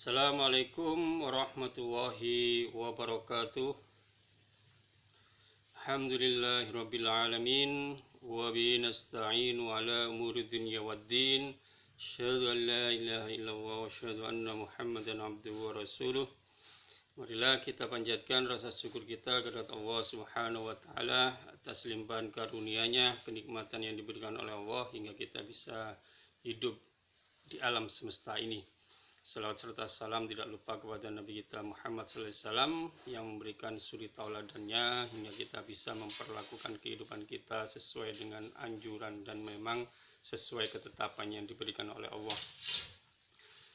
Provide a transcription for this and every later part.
Assalamualaikum warahmatullahi wabarakatuh. Alhamdulillahirrabbilalamin. Wa bihi nasta'inu ala umuri dunya waddin. Asyhadu an la ilaha illallah wa asyhadu anna Muhammadan abduhu wa rasuluh. Marilah kita panjatkan rasa syukur kita kepada Allah Subhanahu wa taala atas limpahan karunia-Nya, kenikmatan yang diberikan oleh Allah hingga kita bisa hidup di alam semesta ini. Salawat serta salam tidak lupa kepada Nabi kita Muhammad SAW yang memberikan suri tauladannya hingga kita bisa memperlakukan kehidupan kita sesuai dengan anjuran dan memang sesuai ketetapan yang diberikan oleh Allah.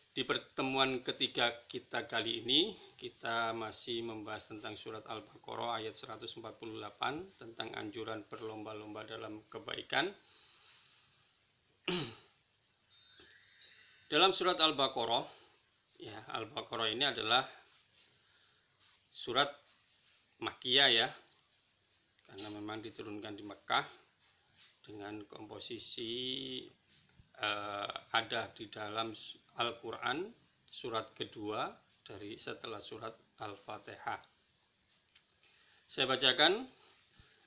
Di pertemuan ketiga kita kali ini, kita masih membahas tentang surat Al-Baqarah ayat 148 tentang anjuran berlomba-lomba dalam kebaikan. Dalam surat Al-Baqarah, Al-Baqarah ini adalah surat Makkiyah ya, karena memang diturunkan di Mekah dengan komposisi ada di dalam Al-Quran surat kedua dari setelah surat Al-Fatihah. Saya bacakan.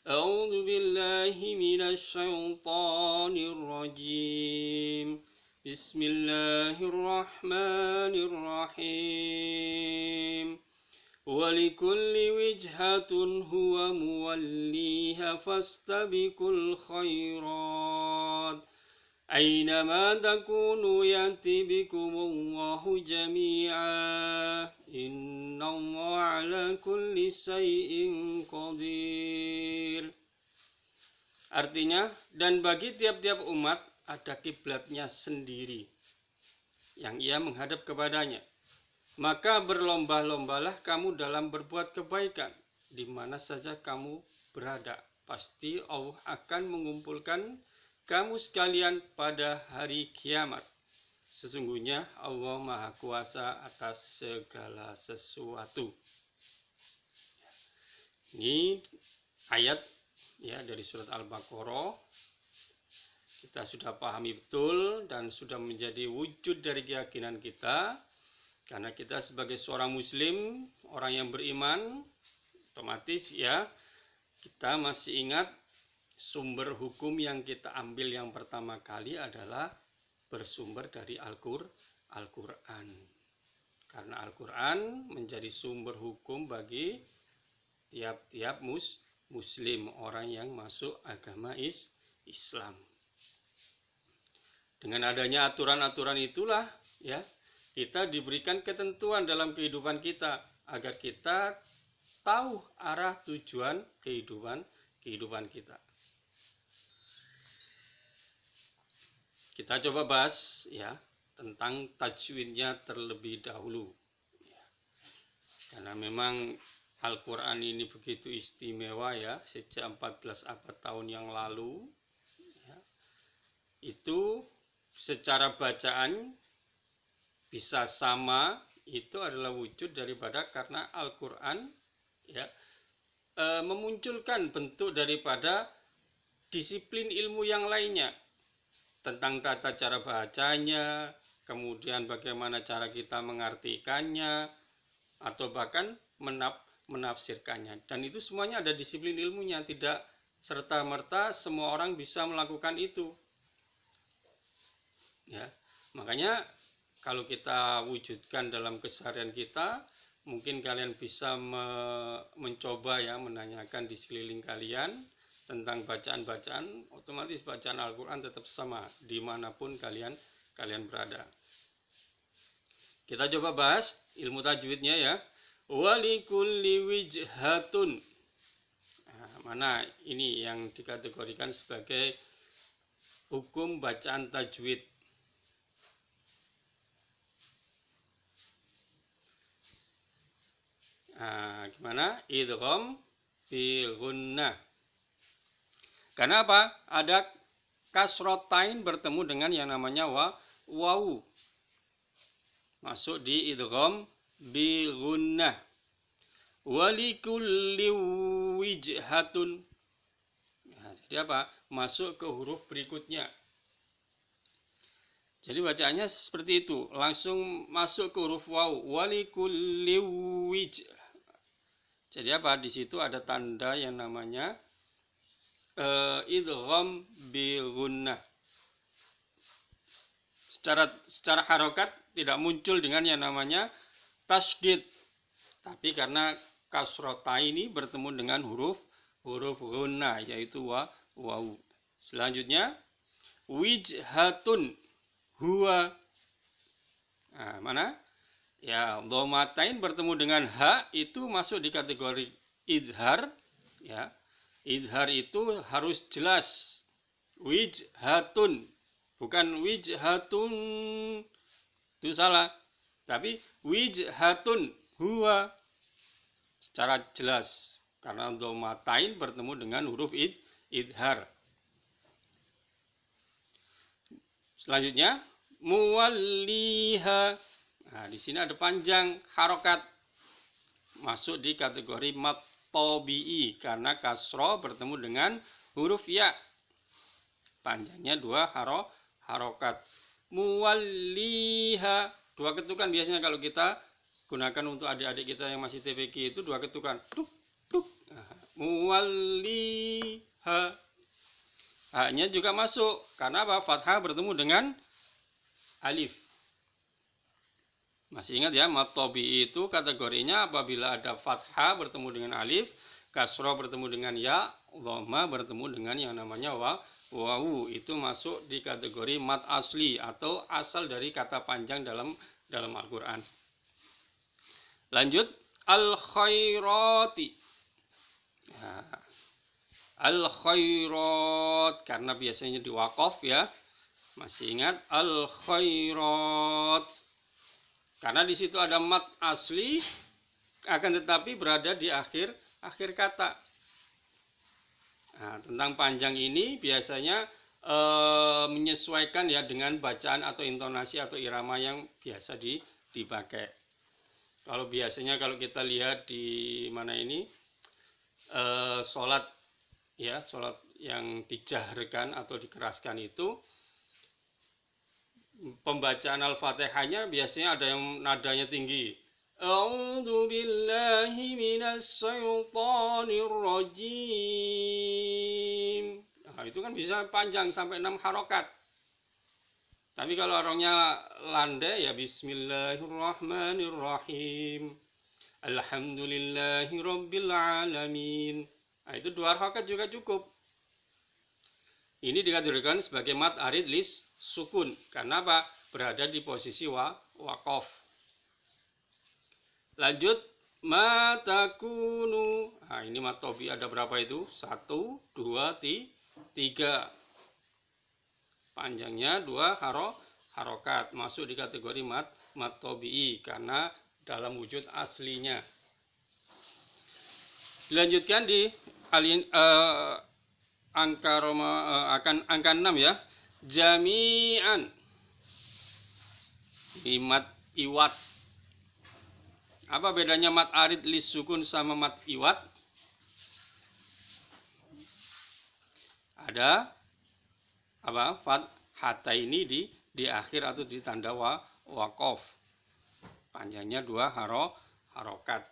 A'udzu billahi minasy syaithanir rajim. Bismillahirrahmanirrahim. Walikulli wijhatun huwa muwalliha fastabiqul khairat. Aynama takunu yati bikumullahu jami'a. Innallaha ala kulli syai'in qadir. Artinya, dan bagi tiap-tiap umat ada kiblatnya sendiri yang ia menghadap kepadanya. Maka berlomba-lombalah kamu dalam berbuat kebaikan di mana saja kamu berada. Pasti Allah akan mengumpulkan kamu sekalian pada hari kiamat. Sesungguhnya Allah Maha Kuasa atas segala sesuatu. Ini ayat ya dari surat Al-Baqarah. Kita sudah pahami betul dan sudah menjadi wujud dari keyakinan kita. Karena kita sebagai seorang muslim, orang yang beriman, otomatis ya kita masih ingat sumber hukum yang kita ambil yang pertama kali adalah bersumber dari Al-Quran. Karena Al-Quran menjadi sumber hukum bagi tiap-tiap muslim, orang yang masuk agama Islam. Dengan adanya aturan-aturan itulah ya kita diberikan ketentuan dalam kehidupan kita agar kita tahu arah tujuan kehidupan kita. Kita coba bahas ya tentang tajwidnya terlebih dahulu. Ya. Karena memang Al-Quran ini begitu istimewa ya, sejak 14 abad tahun yang lalu ya, itu secara bacaan bisa sama, itu adalah wujud daripada karena Al-Quran ya, memunculkan bentuk daripada disiplin ilmu yang lainnya tentang tata cara bacanya, kemudian bagaimana cara kita mengartikannya atau bahkan menafsirkannya. Dan itu semuanya ada disiplin ilmunya, tidak serta-merta semua orang bisa melakukan itu. Ya, makanya kalau kita wujudkan dalam keseharian kita, mungkin kalian bisa mencoba ya menanyakan di sekeliling kalian tentang bacaan-bacaan, otomatis bacaan Al-Quran tetap sama dimanapun kalian berada. Kita coba bahas ilmu tajwidnya ya. Walikulli wijhatun. Nah, mana ini yang dikategorikan sebagai hukum bacaan tajwid. Nah, gimana? Idgham bil gunnah. Karena apa? Ada kasrotain bertemu dengan yang namanya wawu. Masuk di idgham bil gunnah. Walikulli wijhatun. Nah, jadi apa? Masuk ke huruf berikutnya. Jadi bacaannya seperti itu, langsung masuk ke huruf waw. Walikulli wij. Jadi apa? Di situ ada tanda yang namanya idgham bil gunnah. Secara harokat tidak muncul dengan yang namanya tasydid. Tapi karena kasrota ini bertemu dengan huruf gunnah, yaitu waw. Selanjutnya wijhatun huwa. Nah, mana? Ya, dhammatain bertemu dengan ha itu masuk di kategori izhar, ya. Izhar itu harus jelas. Wijhatun, bukan wijhatun. Itu salah. Tapi wijhatun huwa secara jelas karena dhammatain bertemu dengan huruf izhar. Selanjutnya muwalliha. Nah, di sini ada panjang harokat, masuk di kategori mad tabi'i karena kasro bertemu dengan huruf ya. Panjangnya 2 harokat. Muwalliha, 2 ketukan biasanya kalau kita gunakan untuk adik-adik kita yang masih TPQ itu 2 ketukan. Tuk tuk. Nah, muwalliha. Haknya juga masuk karena apa? Fathah bertemu dengan alif. Masih ingat ya, mad tabi'i itu kategorinya apabila ada fathah bertemu dengan alif, kasroh bertemu dengan ya, dhamma bertemu dengan yang namanya wawu. Itu masuk di kategori mad asli atau asal dari kata panjang dalam Al-Quran. Lanjut, al-khairati. Nah, al-khairat karena biasanya di waqaf ya. Masih ingat al-khairat? Karena di situ ada mad asli akan tetapi berada di akhir kata. Nah, tentang panjang ini biasanya menyesuaikan ya dengan bacaan atau intonasi atau irama yang biasa dipakai. Kalau biasanya kalau kita lihat di mana ini sholat ya, sholat yang dijaharkan atau dikeraskan itu pembacaan Al-Fatihahnya biasanya ada yang nadanya tinggi. A'udzu billahi minasyaitonir rajim. Nah, itu kan bisa panjang sampai 6 harokat. Tapi kalau orangnya landai ya bismillahirrahmanirrahim. Alhamdulillahirabbil alamin. Nah, itu 2 harokat juga cukup. Ini dikategorikan sebagai mad arid lis sukun. Karena apa? Berada di posisi waqaf. Lanjut, ma takunu. Nah, ini mad tabi ada berapa itu? 1, 2, 3. Panjangnya 2 harokat. Masuk di kategori mad tabi'i karena dalam wujud aslinya. Dilanjutkan di angka 6 ya. Jami'an. Ini mad iwat. Apa bedanya mad arid lis sukun sama mad iwat? Ada apa? Fathah ini di akhir atau di tanda waqaf. Panjangnya 2 harokat.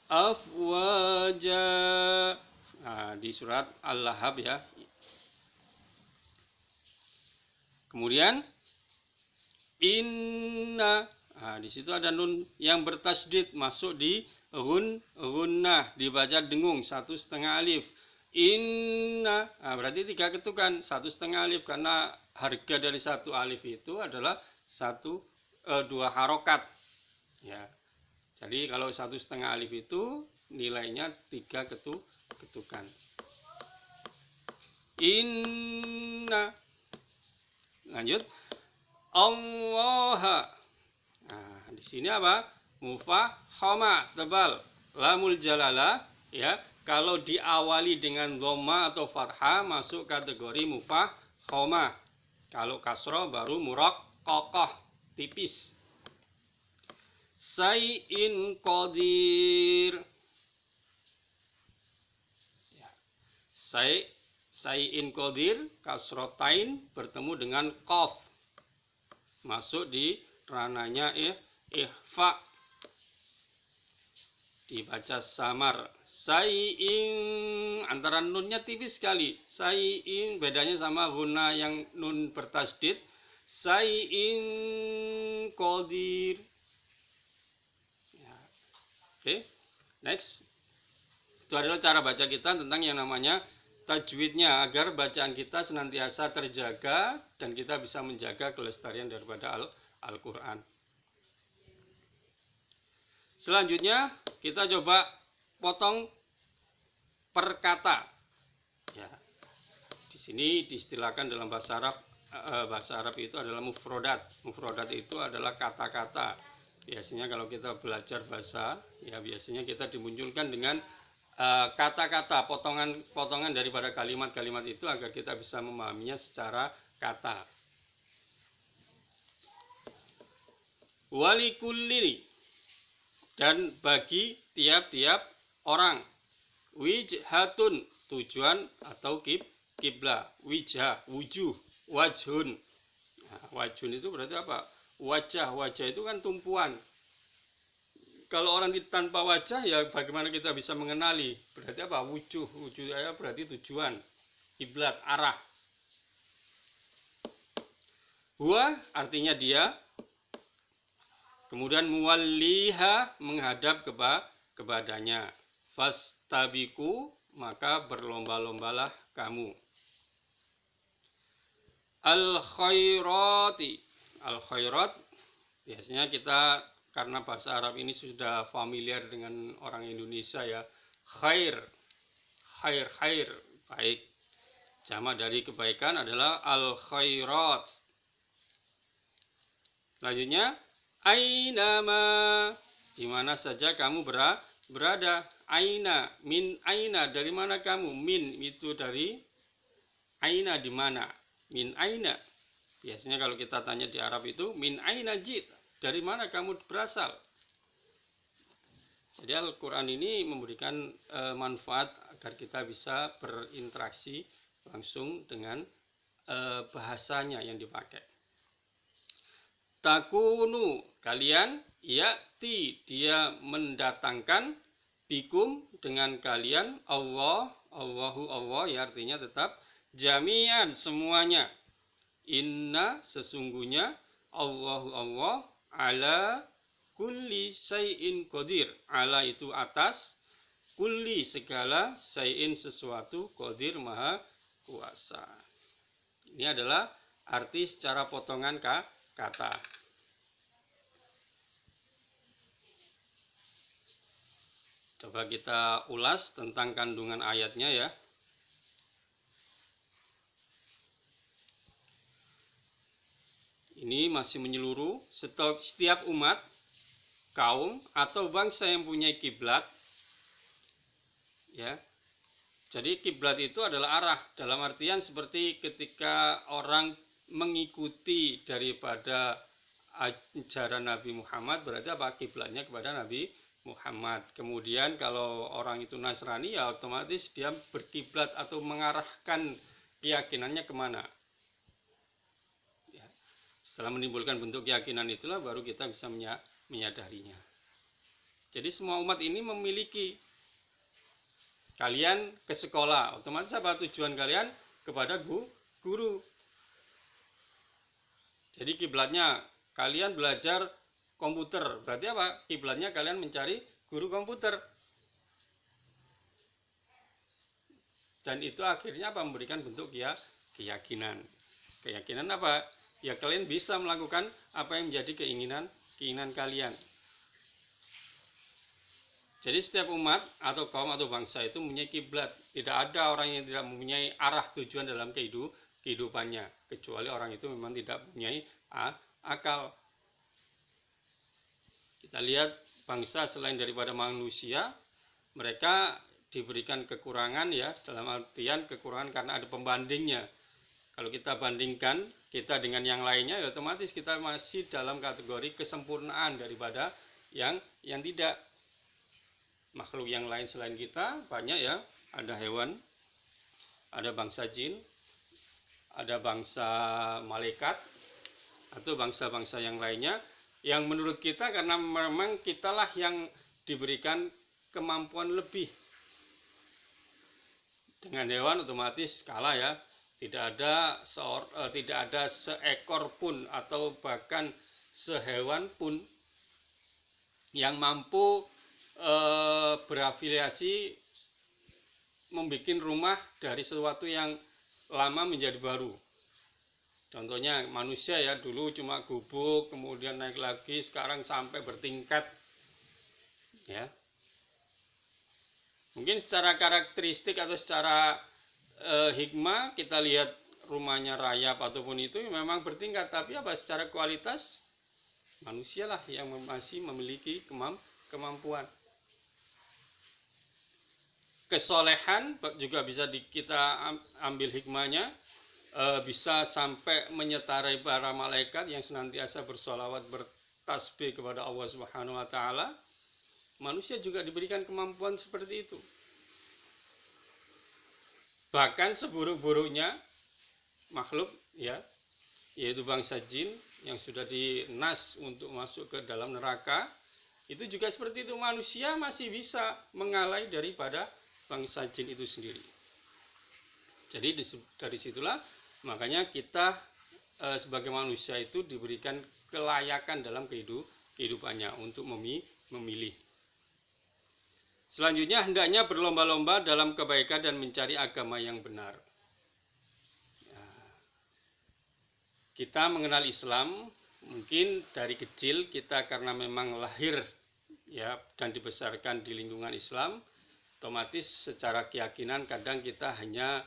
Afwaja. Nah, di surat Al-Lahab ya. Kemudian inna. Nah, di situ ada nun yang bertasydid masuk di gunnah, dibaca dengung 1,5 alif. Inna. Nah, berarti 3 ketukan 1,5 alif karena harga dari 1 alif itu adalah 2 harokat. Ya. Jadi kalau 1,5 alif itu nilainya 3 ketukan. Inna. Lanjut. Allah. Nah, di sini apa? Mufahhama, tebal. Lamul jalalah ya. Kalau diawali dengan dhamma atau fathah masuk kategori mufahhama. Kalau kasroh baru muraqqaqah, tipis. Say'in qadir. Ya. Sayin qadir kasrotain bertemu dengan qaf, masuk di rananya ihfa, dibaca samar. Sayin, antara nunnya tipis sekali. Sayin bedanya sama guna yang nun bertasdid. Sayin qadir. Ya. Oke, next. Itu adalah cara baca kita tentang yang namanya tajwidnya, agar bacaan kita senantiasa terjaga dan kita bisa menjaga kelestarian daripada Al-Quran. Selanjutnya kita coba potong per kata. Ya. Di sini diistilahkan dalam bahasa Arab itu adalah mufrodat. Mufrodat itu adalah kata-kata. Biasanya kalau kita belajar bahasa, ya biasanya kita dimunculkan dengan kata-kata, potongan daripada kalimat-kalimat itu agar kita bisa memahaminya secara kata. Walikulli, dan bagi tiap-tiap orang. Wijhatun, tujuan atau kiblah. Wijah, wujuh, wajhun. Nah, wajhun itu berarti apa? Wajah itu kan tumpuan. Kalau orang tanpa wajah, ya bagaimana kita bisa mengenali? Berarti apa? Wujuh ya berarti tujuan, kiblat, arah. Huwa artinya dia. Kemudian muwalliha, menghadap kepadanya. Fastabiku, maka berlomba-lombalah kamu. Al-khairati, al-khairat, biasanya kita karena bahasa Arab ini sudah familiar dengan orang Indonesia ya. Khair, baik. Jamak dari kebaikan adalah al-khairat. Selanjutnya, ainama, di mana saja kamu berada. Aina, min aina, dari mana kamu? Min itu dari aina, di mana? Min aina. Biasanya kalau kita tanya di Arab itu min aina jit, dari mana kamu berasal? Jadi Al-Quran ini memberikan manfaat agar kita bisa berinteraksi langsung dengan bahasanya yang dipakai. Takunu, kalian, ya'ti, dia mendatangkan, bikum, dengan kalian, Allahu, Allah, ya artinya tetap, jami'an, semuanya. Inna, sesungguhnya, Allahu, Allah, ala kulli syai'in qadir. Ala itu atas, kulli segala, syai'in sesuatu, qadir maha kuasa. Ini adalah arti secara potongan kata. Coba kita ulas tentang kandungan ayatnya ya. Ini masih menyeluruh, setiap umat, kaum atau bangsa yang punya kiblat, ya. Jadi kiblat itu adalah arah, dalam artian seperti ketika orang mengikuti daripada ajaran Nabi Muhammad, berarti apa? Kiblatnya kepada Nabi Muhammad. Kemudian kalau orang itu Nasrani, ya otomatis dia berkiblat atau mengarahkan keyakinannya kemana. Setelah menimbulkan bentuk keyakinan itulah baru kita bisa menyadarinya. Jadi semua umat ini memiliki, kalian ke sekolah, otomatis apa tujuan kalian? Kepada guru. Jadi kiblatnya kalian belajar komputer, berarti apa? Kiblatnya kalian mencari guru komputer. Dan itu akhirnya apa? Memberikan bentuk keyakinan. Keyakinan apa? Ya kalian bisa melakukan apa yang menjadi keinginan kalian. Jadi setiap umat atau kaum atau bangsa itu mempunyai kiblat. Tidak ada orang yang tidak mempunyai arah tujuan dalam kehidupannya, kecuali orang itu memang tidak mempunyai akal. Kita lihat bangsa selain daripada manusia, mereka diberikan kekurangan ya, dalam artian kekurangan karena ada pembandingnya. Kalau kita bandingkan kita dengan yang lainnya, ya otomatis kita masih dalam kategori kesempurnaan daripada yang tidak. Makhluk yang lain selain kita banyak ya, ada hewan ada bangsa jin, ada bangsa malaikat, atau bangsa-bangsa yang lainnya, yang menurut kita karena memang kitalah yang diberikan kemampuan lebih. Dengan hewan otomatis kalah ya, tidak ada seekor pun atau bahkan sehewan pun yang mampu berafiliasi membuat rumah dari sesuatu yang lama menjadi baru. Contohnya manusia ya, dulu cuma gubuk, kemudian naik lagi, sekarang sampai bertingkat. Ya. Mungkin secara karakteristik atau secara hikmah kita lihat rumahnya rayap ataupun itu memang bertingkat, tapi apa secara kualitas manusialah yang masih memiliki kemampuan. Kesolehan juga bisa kita ambil hikmahnya, bisa sampai menyetarai para malaikat yang senantiasa bersolawat bertasbih kepada Allah Subhanahu wa taala. Manusia juga diberikan kemampuan seperti itu. Bahkan seburuk-buruknya makhluk ya, yaitu bangsa jin yang sudah dinas untuk masuk ke dalam neraka, itu juga seperti itu, manusia masih bisa mengalai daripada bangsa jin itu sendiri. Jadi dari situlah makanya kita sebagai manusia itu diberikan kelayakan dalam kehidupannya untuk memilih. Selanjutnya, hendaknya berlomba-lomba dalam kebaikan dan mencari agama yang benar. Ya. Kita mengenal Islam mungkin dari kecil, kita karena memang lahir ya dan dibesarkan di lingkungan Islam, otomatis secara keyakinan kadang kita hanya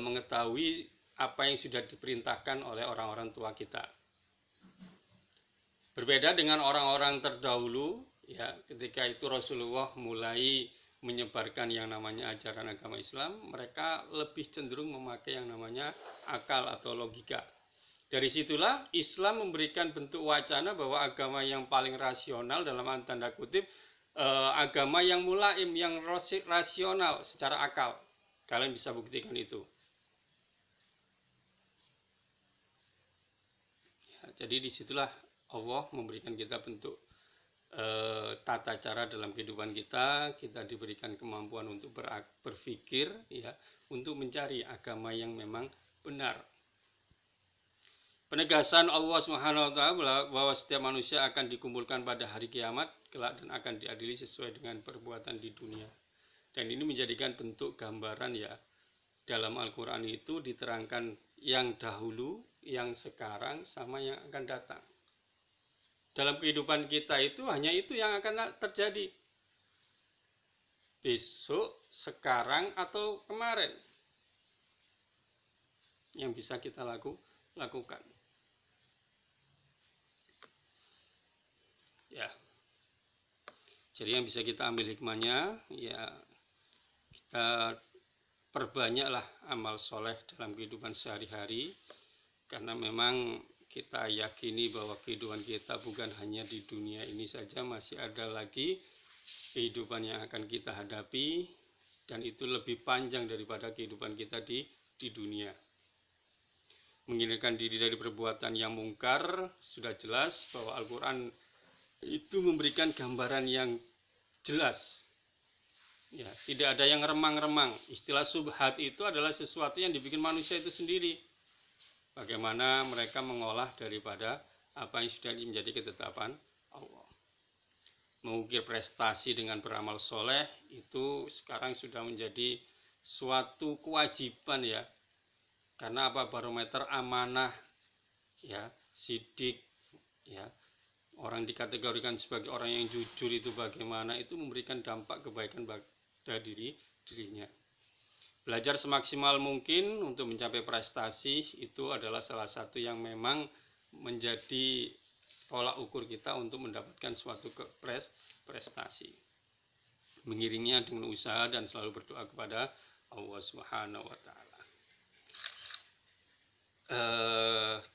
mengetahui apa yang sudah diperintahkan oleh orang-orang tua kita. Berbeda dengan orang-orang terdahulu, ya, ketika itu Rasulullah mulai menyebarkan yang namanya ajaran agama Islam, mereka lebih cenderung memakai yang namanya akal atau logika. Dari situlah Islam memberikan bentuk wacana bahwa agama yang paling rasional dalam tanda kutip, agama yang mulaim, yang rasional secara akal. Kalian bisa buktikan itu. Ya, jadi disitulah Allah memberikan kita bentuk tata cara dalam kehidupan kita. Kita diberikan kemampuan untuk berpikir ya, untuk mencari agama yang memang benar. Penegasan Allah Subhanahu wa taala bahwa setiap manusia akan dikumpulkan pada hari kiamat kelak dan akan diadili sesuai dengan perbuatan di dunia. Dan ini menjadikan bentuk gambaran ya, dalam Al-Qur'an itu diterangkan yang dahulu, yang sekarang, sama yang akan datang. Dalam kehidupan kita itu hanya itu yang akan terjadi. Besok, sekarang, atau kemarin. Yang bisa kita lakukan. Ya. Jadi yang bisa kita ambil hikmahnya, ya kita perbanyaklah amal soleh dalam kehidupan sehari-hari. Karena memang kita yakini bahwa kehidupan kita bukan hanya di dunia ini saja, masih ada lagi kehidupan yang akan kita hadapi, dan itu lebih panjang daripada kehidupan kita di dunia. Menghindarkan diri dari perbuatan yang mungkar, sudah jelas bahwa Al-Quran itu memberikan gambaran yang jelas. Ya, tidak ada yang remang-remang. Istilah subhat itu adalah sesuatu yang dibikin manusia itu sendiri. Bagaimana mereka mengolah daripada apa yang sudah menjadi ketetapan Allah. Mengukir prestasi dengan beramal soleh itu sekarang sudah menjadi suatu kewajiban ya. Karena apa? Barometer amanah ya, sidik ya. Orang dikategorikan sebagai orang yang jujur itu bagaimana, itu memberikan dampak kebaikan pada dirinya. Belajar semaksimal mungkin untuk mencapai prestasi itu adalah salah satu yang memang menjadi tolak ukur kita untuk mendapatkan suatu prestasi. Mengiringnya dengan usaha dan selalu berdoa kepada Allah Subhanahu wa taala.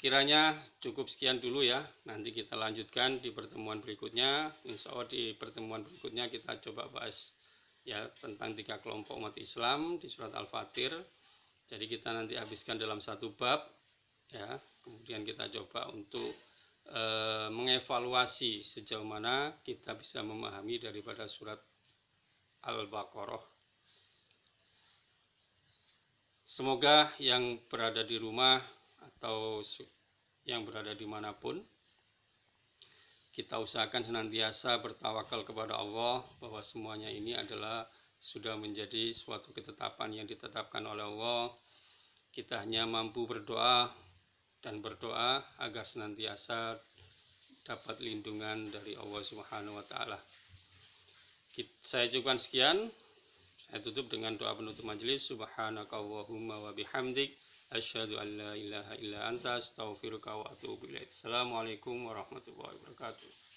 Kiranya cukup sekian dulu ya. Nanti kita lanjutkan di pertemuan berikutnya. Insya Allah di pertemuan berikutnya kita coba bahas ya tentang 3 kelompok umat Islam di surat Al-Fatir. Jadi kita nanti habiskan dalam satu bab, ya. Kemudian kita coba untuk mengevaluasi sejauh mana kita bisa memahami daripada surat Al-Baqarah. Semoga yang berada di rumah atau yang berada dimanapun, kita usahakan senantiasa bertawakal kepada Allah bahwa semuanya ini adalah sudah menjadi suatu ketetapan yang ditetapkan oleh Allah. Kita hanya mampu berdoa dan berdoa agar senantiasa dapat lindungan dari Allah Subhanahu wa taala. Saya cukupkan sekian. Saya tutup dengan doa penutup majelis. Subhanakallahumma wa bihamdik asyhadu an la ilaha illa anta astaghfiruka wa atubu ilaik. Assalamualaikum warahmatullahi wabarakatuh.